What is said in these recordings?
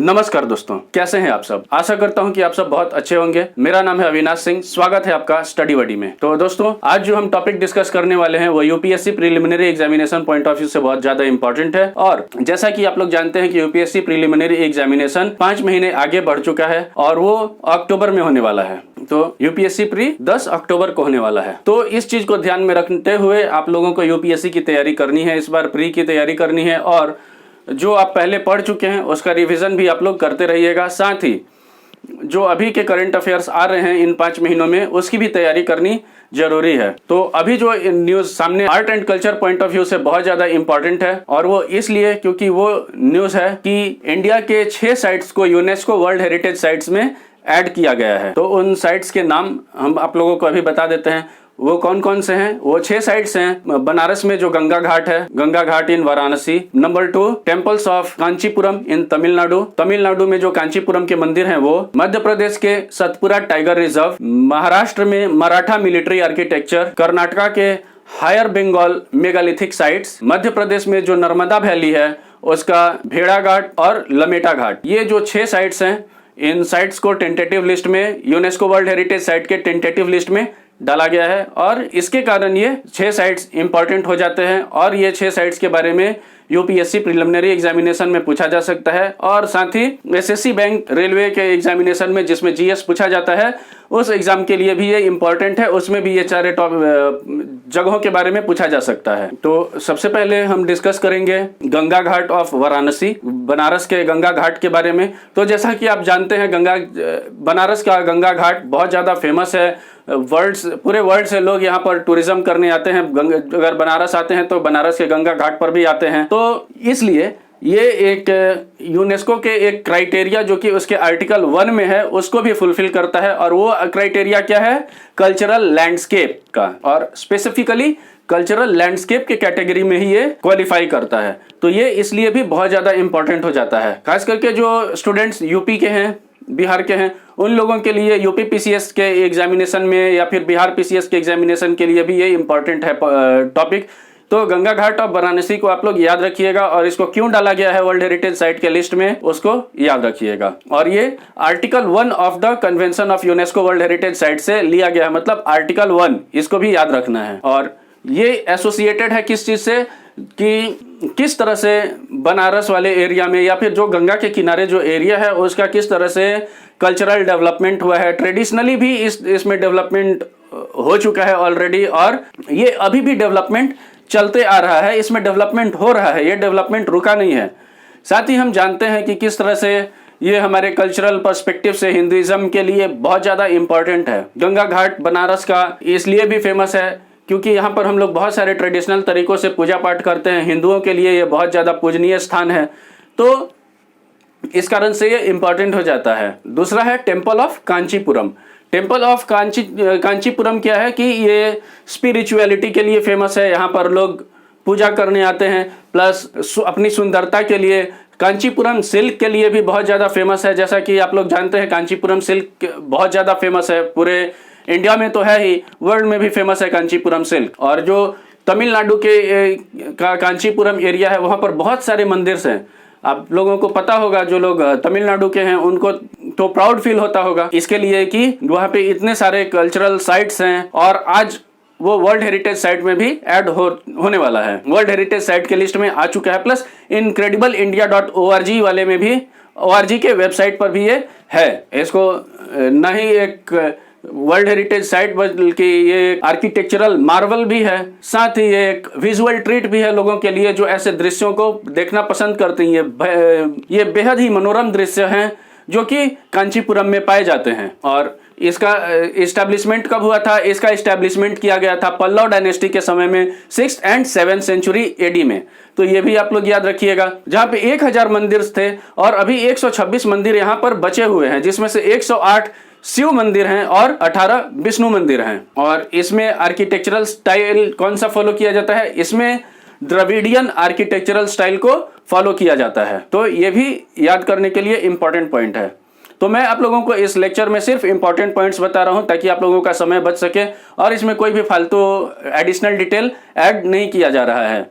नमस्कार दोस्तों, कैसे हैं आप सब। आशा करता हूं कि आप सब बहुत अच्छे होंगे। मेरा नाम है अविनाश सिंह। स्वागत है आपका स्टडी बडी में। तो दोस्तों, आज जो हम टॉपिक डिस्कस करने वाले हैं वो UPSC preliminary examination point of view से बहुत ज्यादा इंपॉर्टेंट है। और जैसा कि आप लोग जानते हैं कि यूपीएससी प्रीलिमिनरी एग्जामिनेशन 5 महीने आगे बढ़ चुका है और वो अक्टूबर में होने वाला है। तो यूपीएससी प्री 10 अक्टूबर को होने वाला है। तो इस चीज को ध्यान में रखते हुए आप लोगों को यूपीएससी की तैयारी करनी है, इस बार प्री की तैयारी करनी है और जो आप पहले पढ़ चुके हैं उसका रिवीजन भी आप लोग करते रहिएगा। साथ ही जो अभी के करंट अफेयर्स आ रहे हैं इन 5 महीनों में उसकी भी तैयारी करनी जरूरी है। तो अभी जो न्यूज सामने art and culture point of view से बहुत ज्यादा इंपॉर्टेंट है और वो इसलिए क्योंकि वो न्यूज है कि इंडिया के 6 साइट्स को यूनेस्को वर्ल्ड हेरिटेज साइट्स में ऐड किया गया है। तो उन साइट्स के नाम हम आप लोगों को अभी बता देते हैं। वो कौन कौन से हैं? वो 6 साइट्स हैं। बनारस में जो गंगा घाट है, Ganga ghat in Varanasi. Number 2, temples of Kanchipuram in Tamil Nadu. Tamil Nadu में जो कांचीपुरम के मंदिर हैं वो। मध्य प्रदेश के सतपुरा टाइगर रिजर्व। महाराष्ट्र में मराठा मिलिट्री आर्किटेक्चर। कर्नाटका के हायर बंगाल मेगालिथिक साइट्स। मध्य प्रदेश में जो नर्मदा वैली है उसका भेड़ा घाट और लमेटा घाट। ये जो 6 साइट्स हैं, इन साइट्स को टेंटेटिव लिस्ट में, यूनेस्को वर्ल्ड हेरिटेज साइट के टेंटेटिव लिस्ट में डाला गया है और इसके कारण ये 6 साइट्स इंपॉर्टेंट हो जाते हैं और ये 6 साइट्स के बारे में यूपीएससी प्रीलिमिनरी एग्जामिनेशन में पूछा जा सकता है। और साथ ही एसएससी बैंक रेलवे के एग्जामिनेशन में जिसमें जीएस पूछा जाता है उस एग्जाम के लिए भी ये इंपॉर्टेंट है, उसमें भी ये 4 जगहों के बारे में पूछा जा सकता है। तो सबसे पहले हम डिस्कस करेंगे गंगा घाट ऑफ वाराणसी, बनारस के गंगा घाट के बारे में। तो जैसा कि आप जानते हैं बनारस का गंगा घाट बहुत ज़्यादा फेमस है। पूरे वर्ल्ड से लोग यहाँ पर टूरिज्म करने आते हैं। अगर बनारस आते हैं तो बनारस के गंगा घाट पर भी आते हैं। तो इसलिए ये एक यूनेस्को के एक क्राइटेरिया जो कि उसके आर्टिकल 1 में है उसको भी फुलफिल करता है। और वो क्राइटेरिया क्या है? कल्चरल लैंडस्केप का, और स्पेसिफिकली कल्चरल लैंडस्केप के कैटेगरी में ही ये क्वालिफाई करता है। तो ये इसलिए भी बहुत ज़्यादा इंपॉर्टेंट हो जाता है, खास करके जो स्टूडेंट्स यूपी के हैं, बिहार के हैं, उन लोगों के लिए यूपी पीसीएस के एग्जामिनेशन में या फिर बिहार पीसीएस के एग्जामिनेशन के लिए भी ये इंपॉर्टेंट है टॉपिक। तो गंगा घाट और वाराणसी को आप लोग याद रखिएगा और इसको क्यों डाला गया है वर्ल्ड हेरिटेज साइट के लिस्ट में उसको याद रखिएगा। और ये article 1 of the convention of UNESCO world heritage site से लिया गया है, मतलब आर्टिकल 1, इसको भी याद रखना है। और ये एसोसिएटेड है किस चीज से कि किस तरह से बनारस वाले एरिया में या फिर जो गंगा के किनारे जो एरिया है उसका किस तरह से कल्चरल डेवलपमेंट हुआ है। ट्रेडिशनली भी इसमें डेवलपमेंट हो चुका है ऑलरेडी और ये अभी भी डेवलपमेंट चलते आ रहा है, इसमें डेवलपमेंट हो रहा है, ये डेवलपमेंट रुका नहीं है। साथ ही हम जानते हैं कि किस तरह से ये हमारे कल्चरल पर्सपेक्टिव से हिंदुइज्म के लिए बहुत ज़्यादा इंपॉर्टेंट है। गंगा घाट बनारस का इसलिए भी फेमस है क्योंकि यहाँ पर हम लोग बहुत सारे ट्रेडिशनल तरीकों से पूजा पाठ करते हैं। हिंदुओं के लिए ये बहुत ज़्यादा पूजनीय स्थान है, तो इस कारण से ये इंपॉर्टेंट हो जाता है। दूसरा है temple of Kanchipuram. Temple of Kanchipuram क्या है कि ये स्पिरिचुअलिटी के लिए फेमस है। यहाँ पर लोग पूजा करने आते हैं, प्लस अपनी सुंदरता के लिए। कांचीपुरम सिल्क के लिए भी बहुत ज़्यादा फेमस है। जैसा कि आप लोग जानते हैं कांचीपुरम सिल्क बहुत ज़्यादा फेमस है, पूरे इंडिया में तो है ही, वर्ल्ड में भी फेमस है कांचीपुरम सिल्क। और जो तमिलनाडु के कांचीपुरम एरिया है वहाँ पर बहुत सारे मंदिर हैं। आप लोगों को पता होगा, जो लोग तमिलनाडु के हैं उनको तो प्राउड फील होता होगा इसके लिए कि वहाँ पे इतने सारे कल्चरल साइट्स हैं और आज वो वर्ल्ड हेरिटेज साइट में भी ऐड होने वाला है, वर्ल्ड हेरिटेज साइट के लिस्ट में आ चुका है। प्लस incredibleindia.org वाले में भी, ORG के वेबसाइट पर भी ये है। इसको न ही एक वर्ल्ड हेरिटेज साइट बल्कि ये आर्किटेक्चरल मार्वल भी है, साथ ही ये एक विजुअल ट्रीट भी है लोगों के लिए जो ऐसे दृश्यों को देखना पसंद करते हैं। ये बेहद ही मनोरम दृश्य हैं जो कि कांचीपुरम में पाए जाते हैं। और इसका इस्टेब्लिशमेंट कब हुआ था? इसका इस्टेब्लिशमेंट किया गया था पल्लव डायनेस्टी के समय में 6th and 7th century AD में। तो ये भी आप लोग याद रखिएगा। जहाँ पे 1000 मंदिर थे और अभी 126 मंदिर यहाँ पर बचे हुए हैं, जिसमें से 108 शिव मंदिर हैं और 18 विष्णु मंदिर हैं। और इसमें आर्किटेक्चरल स्टाइल कौन सा फॉलो किया जाता है? इसमें द्रविडियन आर्किटेक्चरल स्टाइल को फॉलो किया जाता है। तो ये भी याद करने के लिए इंपॉर्टेंट पॉइंट है। तो मैं आप लोगों को इस लेक्चर में सिर्फ इंपॉर्टेंट पॉइंट्स बता रहा हूं ताकि आप लोगों का समय बच सके और इसमें कोई भी फालतू एडिशनल डिटेल ऐड नहीं किया जा रहा है।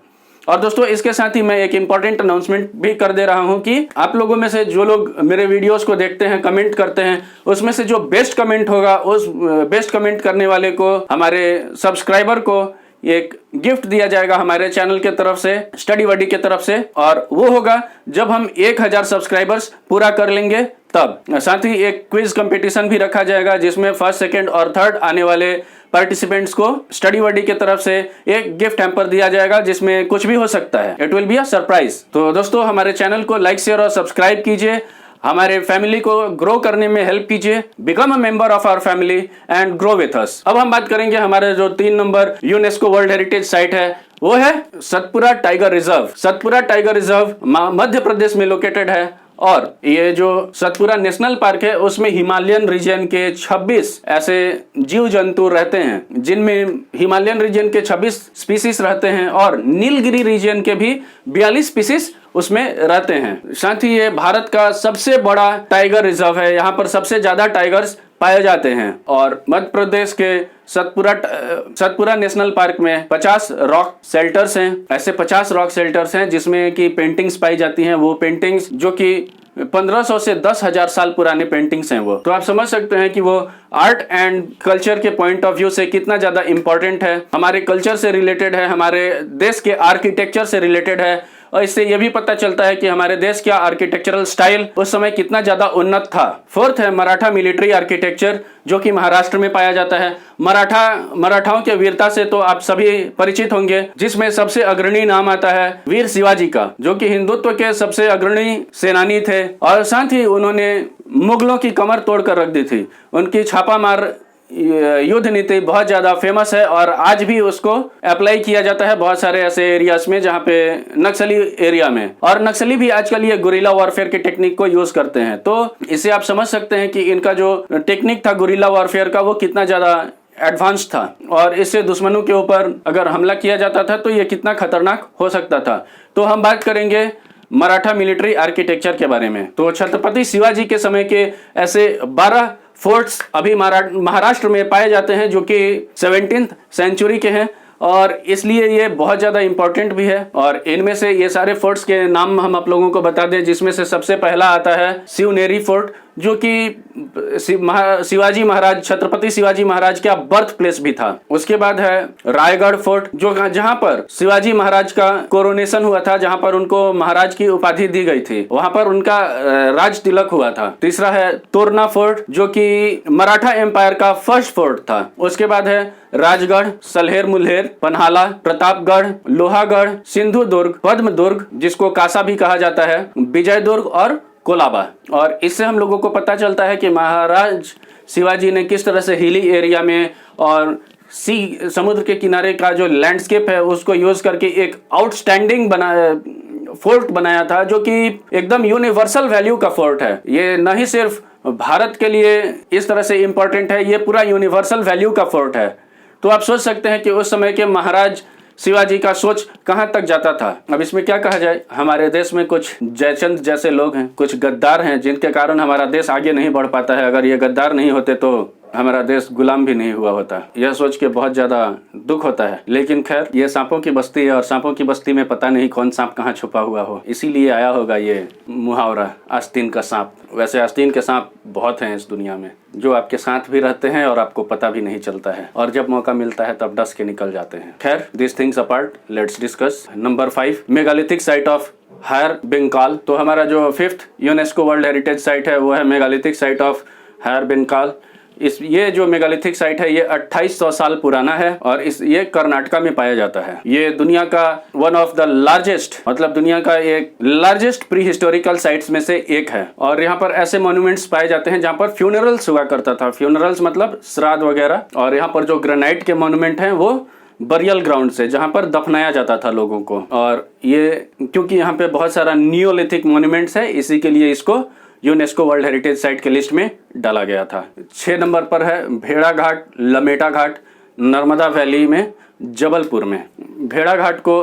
और दोस्तों इसके साथ ही मैं एक इंपॉर्टेंट अनाउंसमेंट भी कर दे रहा हूं कि आप लोगों में से जो लोग मेरे वीडियोस को देखते हैं, कमेंट करते हैं, उसमें से जो बेस्ट कमेंट होगा उस बेस्ट कमेंट करने वाले को, हमारे सब्सक्राइबर को एक गिफ्ट दिया जाएगा हमारे चैनल के तरफ से, स्टडी बडी के तरफ से। और वो होगा जब हम 1000 सब्सक्राइबर्स पूरा कर लेंगे तब। साथ ही एक क्विज कंपटीशन भी रखा जाएगा जिसमें फर्स्ट, सेकंड और थर्ड आने वाले पार्टिसिपेंट्स को स्टडी बडी की तरफ से एक गिफ्ट हैम्पर दिया जाएगा जिसमें कुछ भी हो सकता है। It will be a surprise. तो दोस्तों हमारे चैनल को लाइक, शेयर और सब्सक्राइब कीजिए, हमारे फैमिली को ग्रो करने में हेल्प कीजिए। Become a member of our family and grow with us. अब हम बात करेंगे हमारे जो 3 number UNESCO world heritage site है, वो है Satpura tiger reserve. Satpura tiger reserve Madhya Pradesh में लोकेटेड है और ये जो सतपुरा नेशनल पार्क है उसमें हिमालयन रीजन के 26 ऐसे जीव जंतु रहते हैं, जिनमें हिमालयन रीजन के 26 स्पीसीज रहते हैं और नीलगिरी रीजन के भी 42 स्पीसीज उसमें रहते हैं। साथ ही ये भारत का सबसे बड़ा टाइगर रिजर्व है, यहाँ पर सबसे ज्यादा टाइगर्स पाए जाते हैं। और मध्य प्रदेश के सतपुरा नेशनल पार्क में 50 रॉक शेल्टर्स हैं। ऐसे 50 रॉक शेल्टर्स हैं जिसमें कि पेंटिंग्स पाई जाती हैं। वो पेंटिंग्स जो कि 1500 से 10,000 साल पुराने पेंटिंग्स हैं वो। तो आप समझ सकते हैं कि वो आर्ट एंड कल्चर के पॉइंट ऑफ व्यू से कितना ज्यादा इंपॉर्टेंट है, हमारे कल्चर से रिलेटेड है, हमारे देश के आर्किटेक्चर से रिलेटेड है। और इससे यह भी पता चलता है कि हमारे देश का आर्किटेक्चरल स्टाइल उस समय कितना ज्यादा उन्नत था। फोर्थ है मराठा मिलिट्री आर्किटेक्चर, जो कि महाराष्ट्र में पाया जाता है। मराठाओं के वीरता से तो आप सभी परिचित होंगे, जिसमें सबसे अग्रणी नाम आता है वीर शिवाजी का, जो कि हिंदुत्व के सबसे अग्रणी सेनानी थे और साथ ही उन्होंने मुगलों की कमर तोड़कर रख दी थी। उनकी छापामार युद्ध नीति बहुत ज्यादा फेमस है और आज भी उसको अप्लाई किया जाता है बहुत सारे ऐसे एरियाज में जहाँ पे नक्सली एरिया में। और नक्सली भी आजकल ये गुरिल्ला वॉरफेयर की टेक्निक को यूज करते हैं। तो इससे आप समझ सकते हैं कि इनका जो टेक्निक था गुरिल्ला वॉरफेयर का, वो कितना ज्यादा एडवांस था और इससे दुश्मनों के ऊपर अगर हमला किया जाता था तो ये कितना खतरनाक हो सकता था। तो हम बात करेंगे मराठा मिलिट्री आर्किटेक्चर के बारे में। तो छत्रपति शिवाजी के समय के ऐसे 12 फोर्ट्स अभी महाराष्ट्र में पाए जाते हैं जो कि 17th सेंचुरी के हैं और इसलिए ये बहुत ज़्यादा इंपॉर्टेंट भी है। और इनमें से ये सारे फोर्ट्स के नाम हम आप लोगों को बता दें, जिसमें से सबसे पहला आता है शिवनेरी फोर्ट, जो कि शिवाजी महाराज, छत्रपति शिवाजी महाराज का बर्थ प्लेस भी था। उसके बाद है रायगढ़ फोर्ट, जो जहां पर शिवाजी महाराज का कोरोनेशन हुआ था, जहां पर उनको महाराज की उपाधि दी गई थी, वहां पर उनका राज तिलक हुआ था। तीसरा है तोरना फोर्ट, जो कि मराठा एम्पायर का फर्स्ट फोर्ट था। उसके बाद है राजगढ़, सलहेर मुल्हेर, पन्हाला, प्रतापगढ़, लोहागढ़, सिंधु दुर्ग, पद्म दुर्ग, जिसको कासा भी कहा जाता है, विजय दुर्ग और कोलाबा। और इससे हम लोगों को पता चलता है कि महाराज शिवाजी ने किस तरह से हिली एरिया में और समुद्र के किनारे का जो लैंडस्केप है उसको यूज करके एक आउटस्टैंडिंग फोर्ट बनाया था, जो कि एकदम यूनिवर्सल वैल्यू का फोर्ट है। ये न ही सिर्फ भारत के लिए इस तरह से इंपॉर्टेंट है, ये पूरा यूनिवर्सल वैल्यू का फोर्ट है। तो आप सोच सकते हैं कि उस समय के महाराज शिवाजी का सोच कहां तक जाता था। अब इसमें क्या कहा जाए, हमारे देश में कुछ जयचंद जैसे लोग हैं, कुछ गद्दार हैं, जिनके कारण हमारा देश आगे नहीं बढ़ पाता है। अगर ये गद्दार नहीं होते तो हमारा देश गुलाम भी नहीं हुआ होता। यह सोच के बहुत ज्यादा दुख होता है। लेकिन खैर, ये सांपों की बस्ती है और सांपों की बस्ती में पता नहीं कौन सांप कहाँ छुपा हुआ हो, इसीलिए आया होगा ये मुहावरा, आस्तीन का सांप। वैसे आस्तीन के सांप बहुत हैं इस दुनिया में, जो आपके साथ भी रहते हैं और आपको पता भी नहीं चलता है, और जब मौका मिलता है तब डस के निकल जाते हैं। खैर, this things apart, let's discuss number 5, megalithic site of higher Bengal. तो हमारा जो 5th UNESCO world heritage site है वो है megalithic site of higher Bengal. ये जो मेगालिथिक साइट है ये 2800 साल पुराना है और ये कर्नाटका में पाया जाता है। ये दुनिया का वन ऑफ द लार्जेस्ट, मतलब दुनिया का एक लार्जेस्ट प्री हिस्टोरिकल साइट्स में से एक है। और यहाँ पर ऐसे मॉन्यूमेंट्स पाए जाते हैं जहाँ पर फ्यूनरल्स हुआ करता था। फ्यूनरल्स मतलब श्राद्ध वगैरह। और यहाँ पर जो ग्रेनाइट के मॉन्यूमेंट हैं वो बरियल ग्राउंड से, जहाँ पर दफनाया जाता था लोगों को। और ये क्योंकि यहाँ पे बहुत सारा नियोलिथिक मॉन्यूमेंट्स है, इसी के लिए इसको यूनेस्को वर्ल्ड हेरिटेज साइट के लिस्ट में डाला गया था। 6 नंबर पर है भेड़ा घाट, लमेटा घाट, नर्मदा वैली में, जबलपुर में। भेड़ा घाट को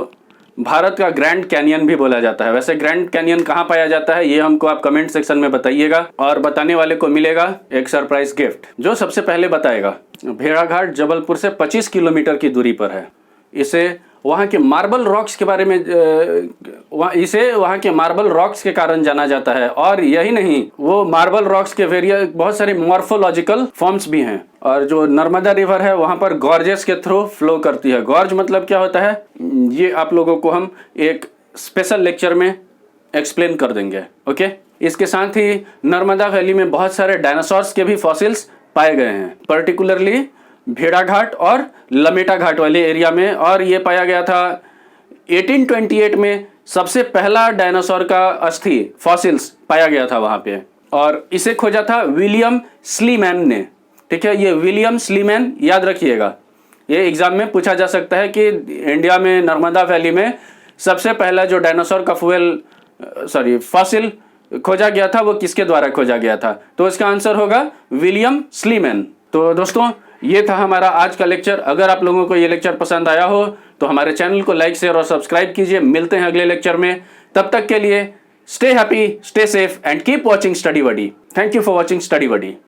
भारत का ग्रैंड कैनियन भी बोला जाता है। वैसे ग्रैंड कैनियन कहाँ पाया जाता है ये हमको आप कमेंट सेक्शन में बताइएगा, और बताने वाले को मिलेगा एक सरप्राइज गिफ्ट। जो सबसे पहले बताएगा, भेड़ा घाट जबलपुर से 25 किलोमीटर की दूरी पर है। इसे वहाँ के मार्बल रॉक्स के बारे में इसे वहाँ के मार्बल रॉक्स के कारण जाना जाता है। और यही नहीं, वो मार्बल रॉक्स के बहुत सारे मॉर्फोलॉजिकल फॉर्म्स भी हैं। और जो नर्मदा रिवर है वहाँ पर गॉर्जेस के थ्रू फ्लो करती है। गॉर्ज मतलब क्या होता है, ये आप लोगों को हम एक स्पेशल लेक्चर में एक्सप्लेन कर देंगे। ओके, इसके साथ ही नर्मदा वैली में बहुत सारे डायनासोर्स के भी फॉसिल्स पाए गए हैं, पर्टिकुलरली भेड़ा घाट और लमेटा घाट वाले एरिया में। और ये पाया गया था 1828 में, सबसे पहला डायनासोर का अस्थि फॉसिल्स पाया गया था वहाँ पे, और इसे खोजा था विलियम स्लीमैन ने। ठीक है, ये विलियम स्लीमैन याद रखिएगा, ये एग्जाम में पूछा जा सकता है कि इंडिया में नर्मदा वैली में सबसे पहला जो डायनासोर का फॉसिल खोजा गया था वो किसके द्वारा खोजा गया था, तो इसका आंसर होगा विलियम स्लीमैन। तो दोस्तों, ये था हमारा आज का लेक्चर। अगर आप लोगों को ये लेक्चर पसंद आया हो तो हमारे चैनल को लाइक, शेयर और सब्सक्राइब कीजिए। मिलते हैं अगले लेक्चर में, तब तक के लिए stay happy, stay safe and keep watching study buddy. Thank you for watching study buddy.